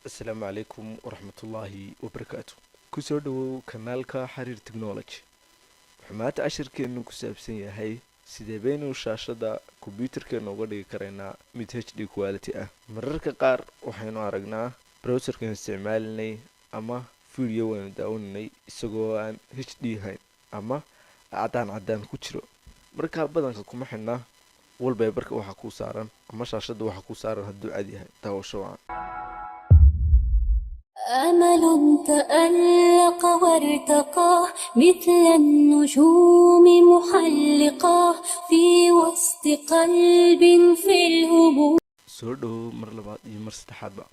السلام عليكم ورحمة الله وبركاته. كسر دو كنالك حرير تكنولوجي. حمات عشر كأنه كسبسين يا هاي سيدا بينو شاشة دا كمبيوتر كأنه قدي كرينا ميت اتش دي كواليتي مررك قار وحينو عرقنا براوسر كان استعمالني اما فيديو وين داونني isagoo aan HD hayn ama cadaan ku jiro marka badanka kuma xidna wallpaper-ka waxa ku saaran ama shaashada waxa ku saaran haduu cad yahay daawasho waan أمل تألق وارتقى مثل النجوم محلقا في وسط قلب في الهبوط soo dhawo mar labaad iyo mar saddexaadba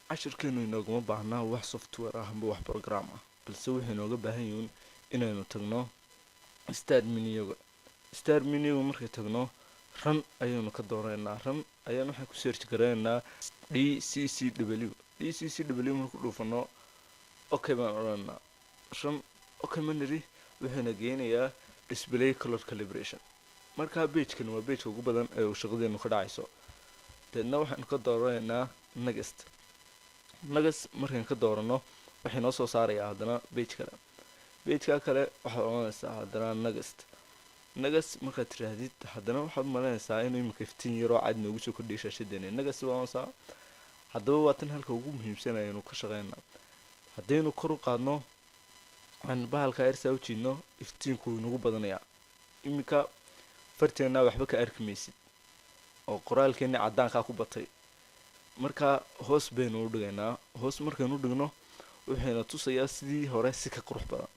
cashirkeenu inooguma baahnaa wax software ah amba wax program ah balse waxay inooga baahan yihiin inaynu tagno start menu markay tagno run ayaynu ka dooraynaa run ayaan waxaan ku search garaynaa dccw marku dhuufano okay baan odhanaa run okay maniri wuxuuna geynayaa display color calibration markaa page-kan waa page ugu badan ee uu shaqadeenu ka dhacayso deedna waxaan ka dooranaynaa next markaan ka doorano waxay noo soo saarayaa haddana page-ka kale waxaad oranaysaa haddana next markaad tiraahdid haddana waxaad malanaysaa inuu imika 15 yaroo cad noogu soo kordhiyay shaashadeena next waa haddaba waa tan halka ugu muhiimsan ayaynu ka shaqeynaa haddaynu kor u qaadno aan bahalka ersaa u jiidno iftiinku nagu badanayaa imika farteena waxba ka arki maysid oo qoraalkeena cadaanka ku batay marka hoos baynu u dhigaynaa hoos markaynu dhigno wuxuuna tusayaa sidii hore si ka qurux badan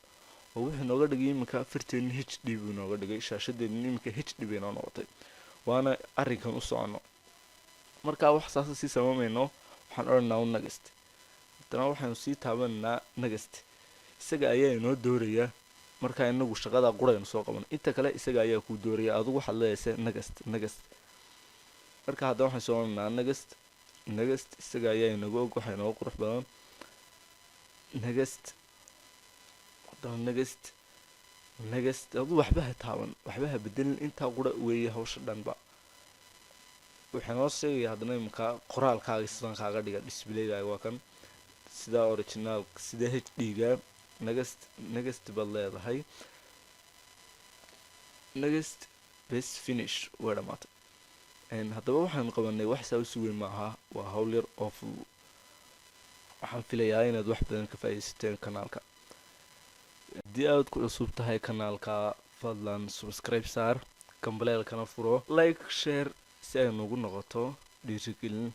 oo wuxuu nooga dhigay imika farteena HD buu nooga dhigay shaashadeena imika HD bay noo noqotay waana arrinkan u socono marka wax saas si sameeyno waxaan oranaynaa next haddana waxaanu sii taabanaa next isaga ayaa inoo dooraya marka inagu shaqada quraynu soo qaban inta kale isaga ayaa ku dooraya adigu waxaad leeyahay next marka haddana waxaan soo oranaynaa next isaga ayaa inagu og waxa inoo qurux badan next adigu waxba ha taaban waxba ha bedelin intaa qura weeye hawsha dhanba waxaan oo sheegay haddana imka qoraalkaaga sidan kaaga dhiga display-gaaga waa kan sida original sida HD-ga next baad leedahay next best finish waa dhamaatay haddaba waxaan qabanay wax saa u suweyn maaha waa hawl yar oo fudud waxaan filayaa inaad wax badan ka faa'iidaysateen kanaalka haddii aad ku cusub tahay kanaalka fadlan subscribe saar kambaleelkana furo like share si ay noogu noqoto dhiirigelin